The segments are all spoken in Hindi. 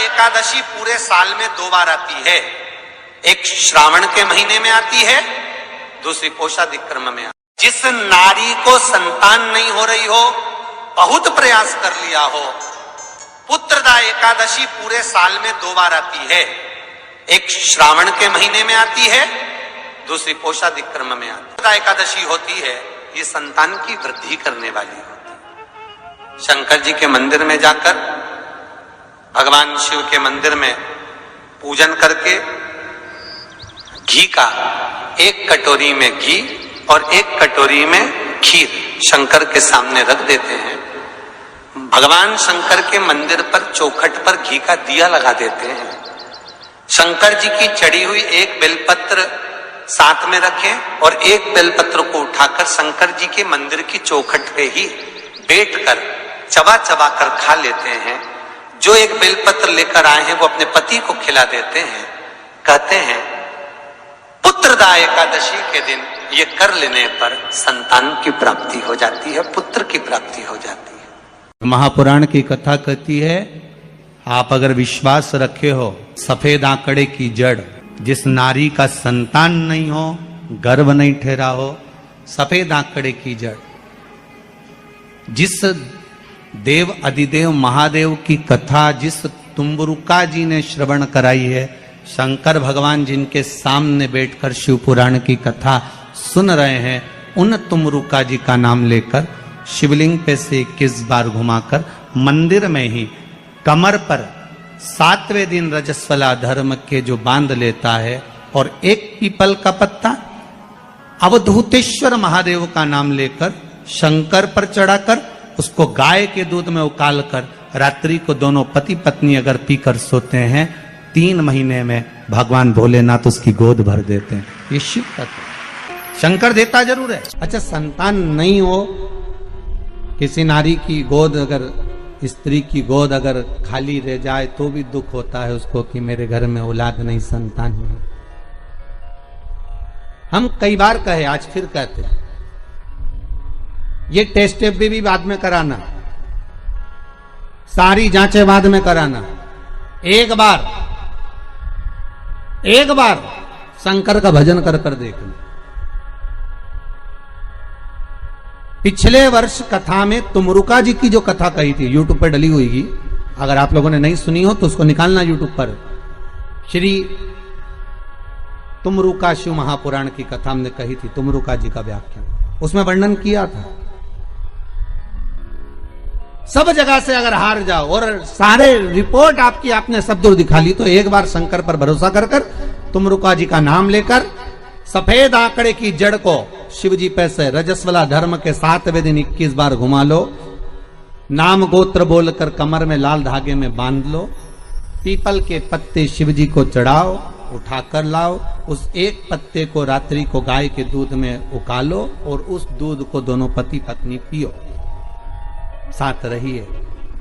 एकादशी पूरे साल में 2 बार आती है। एक श्रावण के महीने में आती है, दूसरी पोषादिक्रम में आती है। जिस नारी को संतान नहीं हो रही हो, बहुत प्रयास कर लिया हो, पुत्रदा एकादशी पूरे साल में 2 बार आती है। एक श्रावण के महीने में आती है, दूसरी पोषादिक्रम में आती है। पुत्रदा एकादशी होती है, ये संतान की वृद्धि करने वाली होती है। शंकर जी के मंदिर में जाकर, भगवान शिव के मंदिर में पूजन करके घी का 1 कटोरी में घी और 1 कटोरी में खीर शंकर के सामने रख देते हैं। भगवान शंकर के मंदिर पर चौखट पर घी का दिया लगा देते हैं। शंकर जी की चढ़ी हुई 1 बेलपत्र साथ में रखें और 1 बेलपत्र को उठाकर शंकर जी के मंदिर की चौखट पे ही बैठकर चबा चबा कर खा लेते हैं। जो 1 बेलपत्र लेकर आए हैं वो अपने पति को खिला देते हैं। कहते हैं पुत्रदा एकादशी के दिन ये कर लेने पर संतान की प्राप्ति हो जाती है, पुत्र की प्राप्ति हो जाती है। महापुराण की कथा कहती है, आप अगर विश्वास रखे हो, सफेद आंकड़े की जड़, जिस नारी का संतान नहीं हो, गर्भ नहीं ठहरा हो, सफेद आंकड़े की जड़, जिस देव अधिदेव महादेव की कथा जिस तुम्बरुका जी ने श्रवण कराई है, शंकर भगवान जिनके सामने बैठकर शिव पुराण की कथा सुन रहे हैं, उन तुमरुका जी का नाम लेकर शिवलिंग पे से 21 बार घुमाकर मंदिर में ही कमर पर 7वें दिन रजस्वला धर्म के जो बांध लेता है और 1 पीपल का पत्ता अवधूतेश्वर महादेव का नाम लेकर शंकर पर चढ़ाकर उसको गाय के दूध में उकाल कर रात्रि को दोनों पति पत्नी अगर पीकर सोते हैं, 3 महीने में भगवान भोलेनाथ उसकी गोद भर देते हैं। ये शिव तत्व। शंकर देता जरूर है। अच्छा, संतान नहीं हो, किसी नारी की गोद अगर, स्त्री की गोद अगर खाली रह जाए तो भी दुख होता है उसको कि मेरे घर में औलाद नहीं, संतान नहीं। हम कई बार कहे, आज फिर कहते हैं, ये टेस्ट भी बाद में कराना, सारी जांचें बाद में कराना। एक बार शंकर का भजन कर कर देखना। पिछले वर्ष कथा में तुमरुका जी की जो कथा कही थी, यूट्यूब पर डली हुई, अगर आप लोगों ने नहीं सुनी हो तो उसको निकालना यूट्यूब पर। श्री तुमरुका शिव महापुराण की कथा हमने कही थी, तुमरुका जी का व्याख्यान, उसमें वर्णन किया था। सब जगह से अगर हार जाओ और सारे रिपोर्ट आपकी आपने सब दूर दिखा ली, तो एक बार शंकर पर भरोसा कर कर तुमरुका जी का नाम लेकर सफेद आंकड़े की जड़ को शिव जी पे से रजस्वला धर्म के 7वें दिन 21 बार घुमा लो, नाम गोत्र बोलकर कमर में लाल धागे में बांध लो, पीपल के पत्ते शिव जी को चढ़ाओ, उठाकर लाओ, उस 1 पत्ते को रात्रि को गाय के दूध में उकालो और उस दूध को दोनों पति पत्नी पियो, साथ रहिए।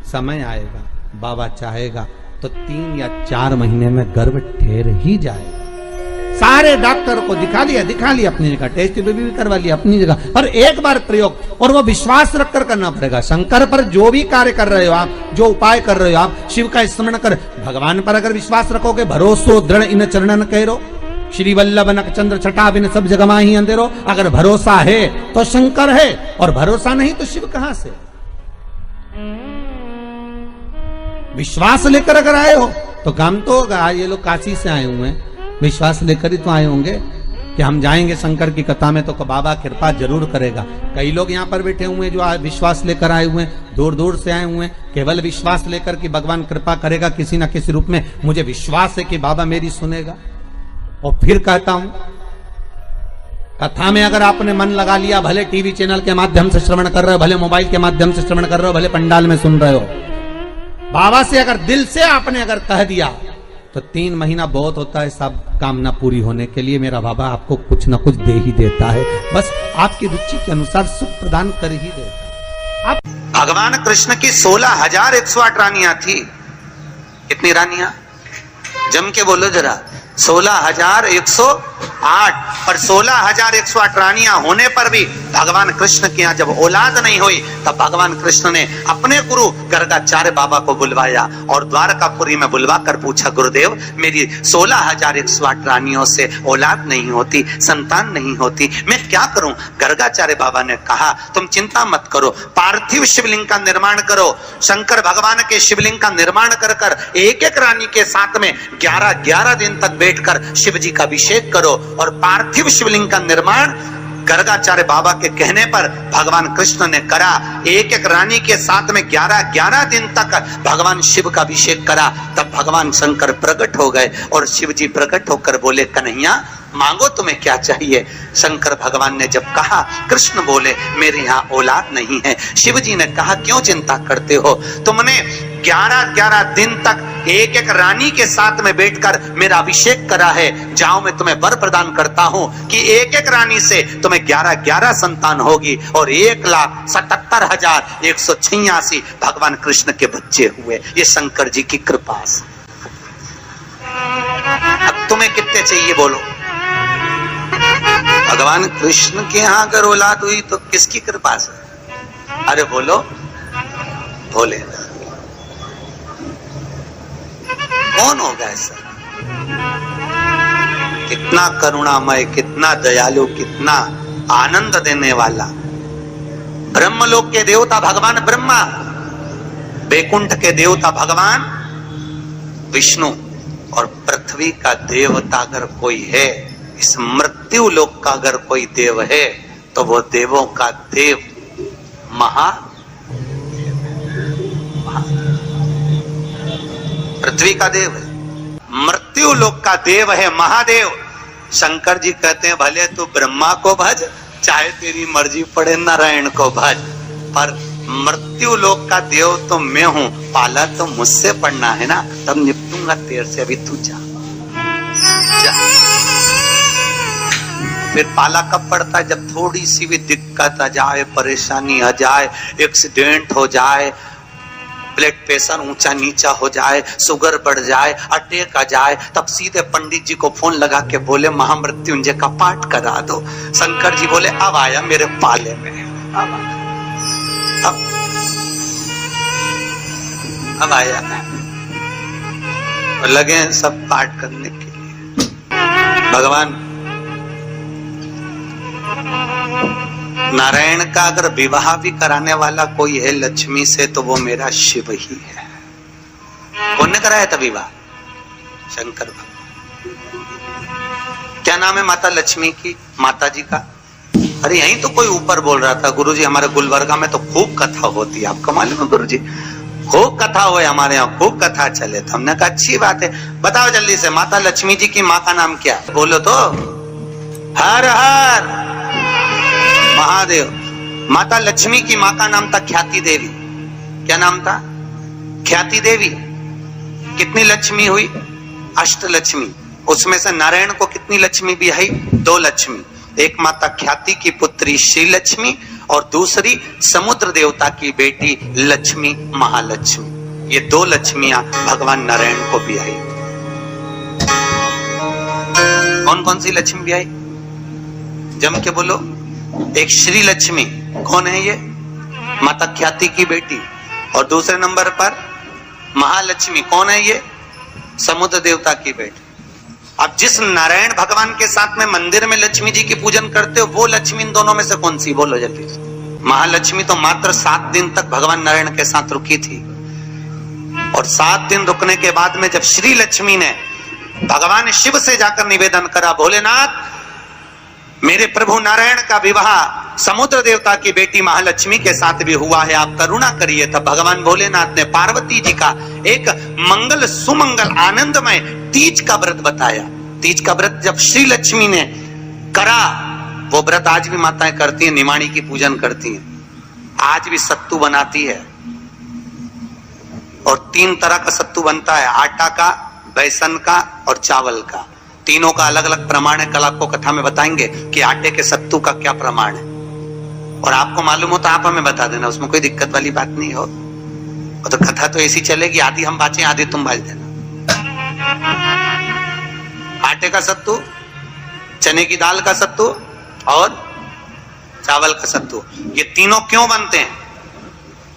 समय आएगा, बाबा चाहेगा तो 3 या 4 महीने में गर्भ ठहर ही जाएगा। सारे डॉक्टर को दिखा लिया अपनी जगह, टेस्ट भी करवा लिया अपनी जगह, और एक बार प्रयोग, और वो विश्वास रखकर करना पड़ेगा। शंकर पर जो भी कार्य कर रहे हो आप, जो उपाय कर रहे हो आप, शिव का स्मरण कर, भगवान पर अगर विश्वास रखोगे, भरोसो दृढ़ इन चरणन कहो, श्री वल्लभ नक चंद्र छटा बिन सब जगमा ही अंधेरो। अगर भरोसा है तो शंकर है, और भरोसा नहीं तो शिव कहां से। विश्वास लेकर अगर आए हो तो काम तो होगा। ये लोग काशी से आए हुए हैं, विश्वास लेकर ही तो आए होंगे कि हम जाएंगे शंकर की कथा में तो बाबा कृपा जरूर करेगा। कई लोग यहाँ पर बैठे हुए हैं जो विश्वास लेकर आए हुए हैं, दूर दूर से आए हुए हैं, केवल विश्वास लेकर कि भगवान कृपा करेगा किसी न किसी रूप में, मुझे विश्वास है कि बाबा मेरी सुनेगा। और फिर कहता हूं, कथा में अगर आपने मन लगा लिया, भले टीवी चैनल के माध्यम से श्रवण कर रहे हो, भले मोबाइल के माध्यम से श्रवण कर रहे हो, भले पंडाल में सुन रहे हो, बाबा से अगर दिल से आपने अगर कह दिया तो 3 महीना बहुत होता है सब कामना पूरी होने के लिए। मेरा बाबा आपको कुछ न कुछ दे ही देता है, बस आपकी रुचि के अनुसार सुख प्रदान कर ही देता है। भगवान कृष्ण की 16,108 रानियां थी। कितनी रानियां? जम के बोलो जरा। 16,108 8 और 16,108 रानियां होने पर भी भगवान कृष्ण के यहाँ जब औलाद नहीं हुई तब भगवान कृष्ण ने अपने गुरु गर्गाचार्य बाबा को बुलवाया और द्वारकापुरी में बुलवा कर पूछा, गुरुदेव मेरी 16,108 रानियों से औलाद नहीं होती, संतान नहीं होती, मैं क्या करूं? गर्गाचार्य बाबा ने कहा, तुम चिंता मत करो, पार्थिव शिवलिंग का निर्माण करो। शंकर भगवान के शिवलिंग का निर्माण कर कर एक एक रानी के साथ में 11 दिन तक बैठकर शिव जी का अभिषेक करो। और पार्थिव शिवलिंग का निर्माण गर्गाचार्य बाबा के कहने पर भगवान कृष्ण ने करा। एक एक रानी के साथ में 11 दिन तक भगवान शिव का अभिषेक करा। तब भगवान शंकर प्रकट हो गए और शिव जी प्रकट होकर बोले, कन्हैया मांगो तुम्हें क्या चाहिए? शंकर भगवान ने जब कहा, कृष्ण बोले मेरे यहाँ औलाद नहीं है। शिव जी ने कहा, क्यों चिंता करते हो? तुमने 11 दिन तक एक एक रानी के साथ में बैठकर मेरा अभिषेक करा है। जाओ मैं तुम्हें वर प्रदान करता हूं कि एक एक रानी से तुम्हें 11 संतान होगी और 1,77,186 भगवान कृष्ण के बच्चे हुए। ये शंकर जी की कृपा से। अब तुम्हें कितने चाहिए बोलो? भगवान कृष्ण के यहाँ अगर औलाद हुई तो किसकी कृपा से? अरे बोलो, भोले। कौन होगा ऐसा? कितना करुणामय, कितना दयालु, कितना आनंद देने वाला। ब्रह्मलोक के देवता भगवान ब्रह्मा, बैकुंठ के देवता भगवान विष्णु और पृथ्वी का देवता अगर कोई है, इस मृत्यु लोक का अगर कोई देव है तो वो देवों का देव पृथ्वी का देव है, मृत्यु लोक का देव है महादेव। शंकर जी कहते हैं, भले तू ब्रह्मा को भज, चाहे तेरी मर्जी पड़े नारायण को भज, पर मृत्यु लोक का देव तो मैं हूं, पाला तो मुझसे पड़ना है ना, तब निपटूंगा तेरे से। अभी तू जा। फिर पाला कब पड़ता है? जब थोड़ी सी भी दिक्कत आ जाए, परेशानी आ जाए, एक्सीडेंट हो जाए, ब्लड प्रेशर ऊंचा नीचा हो जाए, शुगर बढ़ जाए, अटैक आ जाए, तब सीधे पंडित जी को फोन लगा के बोले महामृत्युंजय का पाठ करा दो। शंकर जी बोले अब आया मेरे पाले में, अब आया। और लगे सब पाठ करने के लिए। भगवान नारायण का अगर विवाह भी कराने वाला कोई है लक्ष्मी से तो वो मेरा शिव ही है। कौन ने कराया था विवाह? शंकर भगवान। क्या नाम है माता लक्ष्मी की, माता जी का? अरे यहीं तो कोई ऊपर बोल रहा था, गुरुजी हमारे गुलबर्गा में तो खूब कथा होती है। आपको मालूम है गुरुजी, खूब कथा हुए हमारे यहाँ, खूब कथा चले। तो हमने कहा अच्छी बात है, बताओ जल्दी से माता लक्ष्मी जी की माँ का नाम क्या? बोलो तो। हर हर महादेव। माता लक्ष्मी की माँ का नाम था ख्याति देवी। क्या नाम था? ख्याति देवी। कितनी लक्ष्मी हुई? अष्टलक्ष्मी। उसमें से नारायण को कितनी लक्ष्मी भी आई? 2 लक्ष्मी। एक माता ख्याति की पुत्री श्री लक्ष्मी और दूसरी समुद्र देवता की बेटी लक्ष्मी महालक्ष्मी। ये 2 लक्ष्मियां भगवान नारायण को भी आई। कौन कौन सी लक्ष्मी भी आई? जम के बोलो। एक श्री लक्ष्मी, कौन है ये? माता ख्याति की बेटी। और दूसरे नंबर पर महालक्ष्मी, कौन है ये? समुद्र देवता की बेटी। अब जिस नारायण भगवान के साथ में मंदिर में लक्ष्मी जी की पूजन करते हो, वो लक्ष्मी इन दोनों में से कौन सी? बोलो जल्दी। महालक्ष्मी तो मात्र 7 दिन तक भगवान नारायण के साथ रुकी थी और 7 दिन रुकने के बाद में जब श्री लक्ष्मी ने भगवान शिव से जाकर निवेदन करा, भोलेनाथ मेरे प्रभु नारायण का विवाह समुद्र देवता की बेटी महालक्ष्मी के साथ भी हुआ है, आप करुणा करिए। तब भगवान भोलेनाथ ने पार्वती जी का एक मंगल सुमंगल आनंदमय तीज का व्रत बताया। तीज का व्रत जब श्री लक्ष्मी ने करा, वो व्रत आज भी माताएं करती हैं, निमाणी की पूजन करती हैं। आज भी सत्तू बनाती है और 3 तरह का सत्तू बनता है, आटा का, बेसन का और चावल का। तीनों का अलग अलग प्रमाण है। कल आपको कथा में बताएंगे कि आटे के सत्तू का क्या प्रमाण है, और आपको मालूम हो तो आप हमें बता देना, उसमें कोई दिक्कत वाली बात नहीं हो। और तो कथा तो ऐसी चलेगी, आधी हम बाँचे आधी तुम बाज देना। आटे का सत्तू चने की दाल का सत्तू और चावल का सत्तू, ये तीनों क्यों बनते हैं?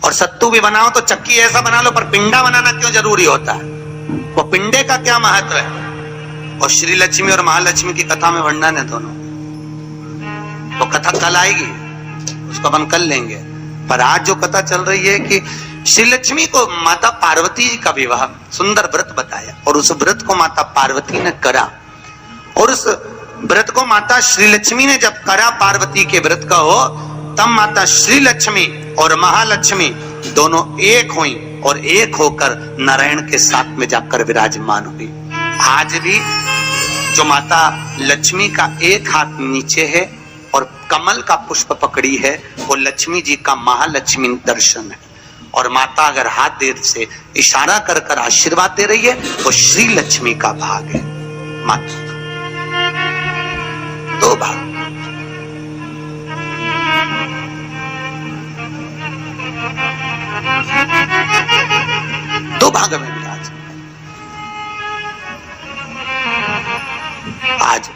और सत्तू भी बनाओ तो चक्की ऐसा बना लो, पर पिंडा बनाना क्यों जरूरी होता है? वो पिंडे का क्या महत्व है? और श्री लक्ष्मी और महालक्ष्मी की कथा में वर्णन है दोनों। वो कथा कल आएगी, उसको अपन कल लेंगे। पर आज जो कथा चल रही है कि श्री लक्ष्मी को माता पार्वती जी का विवाह, सुंदर व्रत बताया, और उस व्रत को माता पार्वती ने करा। और उस व्रत को माता श्री लक्ष्मी ने जब करा, पार्वती के व्रत का हो, तब माता श्री लक्ष्मी और महालक्ष्मी दोनों एक हुई और एक होकर नारायण के साथ में जाकर विराजमान हुई। आज भी जो माता लक्ष्मी का एक हाथ नीचे है और कमल का पुष्प पकड़ी है, वो लक्ष्मी जी का महालक्ष्मी दर्शन है। और माता अगर हाथ देर से इशारा कर कर आशीर्वाद दे रही है, वो श्री लक्ष्मी का भाग है। माता दो भाग, दो भाग में विराज। आज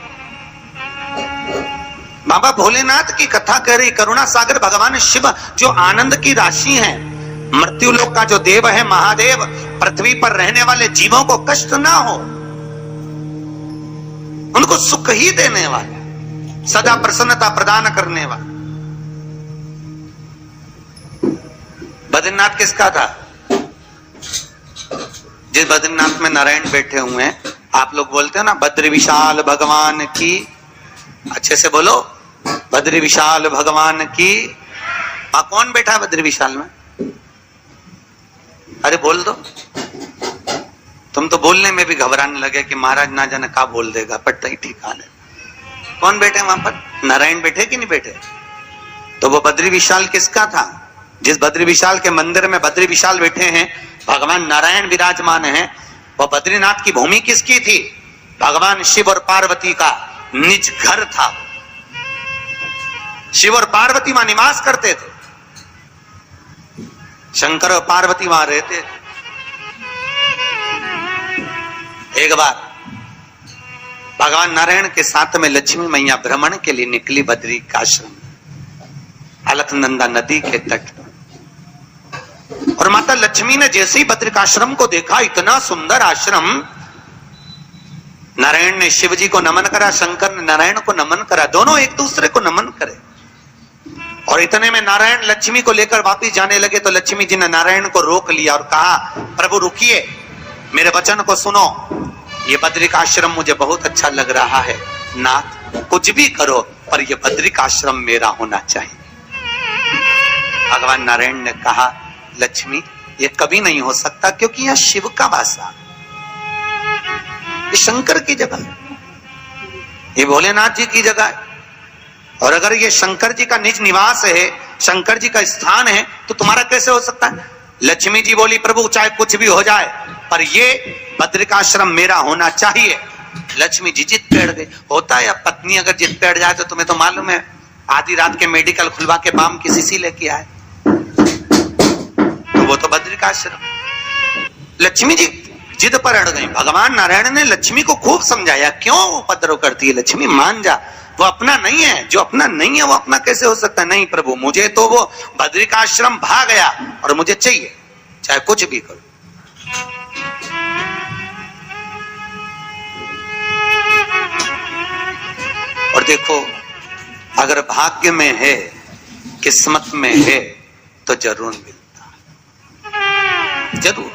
बाबा भोलेनाथ की कथा कह रही, करुणा सागर भगवान शिव जो आनंद की राशि हैं, मृत्यु लोक का जो देव है महादेव, पृथ्वी पर रहने वाले जीवों को कष्ट ना हो, उनको सुख ही देने वाले, सदा प्रसन्नता प्रदान करने वाले। बद्रीनाथ किसका था? जिस बद्रीनाथ में नारायण बैठे हुए हैं, आप लोग बोलते हैं ना बद्री विशाल भगवान की, अच्छे से बोलो, बद्री विशाल भगवान की। कौन बैठा है बद्री विशाल में? अरे बोल दो। तुम तो बोलने में भी घबराने लगे कि महाराज ना जाने क्या बोल देगा, पट्टा ही ठिकाने। कौन बैठे वहां पर? नारायण बैठे कि नहीं बैठे? तो वो बद्री विशाल किसका था? जिस बद्री विशाल के मंदिर में बद्री विशाल बैठे हैं, भगवान नारायण विराजमान हैं, वो बद्रीनाथ की भूमि किसकी थी? भगवान शिव और पार्वती का निज घर था। शिव और पार्वती वहां निवास करते थे, शंकर और पार्वती वहां रहते थे। एक बार भगवान नारायण के साथ में लक्ष्मी मैया भ्रमण के लिए निकली बद्री का आश्रम, अलकनंदा नदी के तट पर। और माता लक्ष्मी ने जैसे ही बद्रिकाश्रम को देखा, इतना सुंदर आश्रम, नारायण ने शिव जी को नमन करा, शंकर ने नारायण को नमन करा, दोनों एक दूसरे को नमन करे। और इतने में नारायण लक्ष्मी को लेकर वापिस जाने लगे, तो लक्ष्मी जी ने नारायण को रोक लिया और कहा, प्रभु रुकिए, मेरे वचन को सुनो, ये बद्रिकाश्रम मुझे बहुत अच्छा लग रहा है, नाथ कुछ भी करो पर ये बद्रिकाश्रम मेरा होना चाहिए। भगवान नारायण ने कहा, लक्ष्मी ये कभी नहीं हो सकता, क्योंकि यह शिव का वासा, ये शंकर की जगह है, ये भोलेनाथ जी की जगह है। और अगर ये शंकर जी का निज निवास है, शंकर जी का स्थान है, तो तुम्हारा कैसे हो सकता है? लक्ष्मी जी बोली, प्रभु चाहे कुछ भी हो जाए पर ये बद्रिकाश्रम मेरा होना चाहिए। लक्ष्मी जी जिद बैठ गई। होता है, पत्नी अगर जिद बैठ जाए तो तुम्हें तो मालूम है, आधी रात के मेडिकल खुलवा के बाम की शीशी लेके आए, तो वो तो बद्रिकाश्रम। लक्ष्मी जी जिद पर अड़ गई। भगवान नारायण ने लक्ष्मी को खूब समझाया, क्यों उपद्रव करती है लक्ष्मी, मान जा, वो अपना नहीं है, जो अपना नहीं है वो अपना कैसे हो सकता है? नहीं प्रभु, मुझे तो वो बद्रिकाश्रम भाग गया और मुझे चाहिए, चाहे कुछ भी करो। और देखो, अगर भाग्य में है, किस्मत में है, तो जरूर मिलता, जरूर।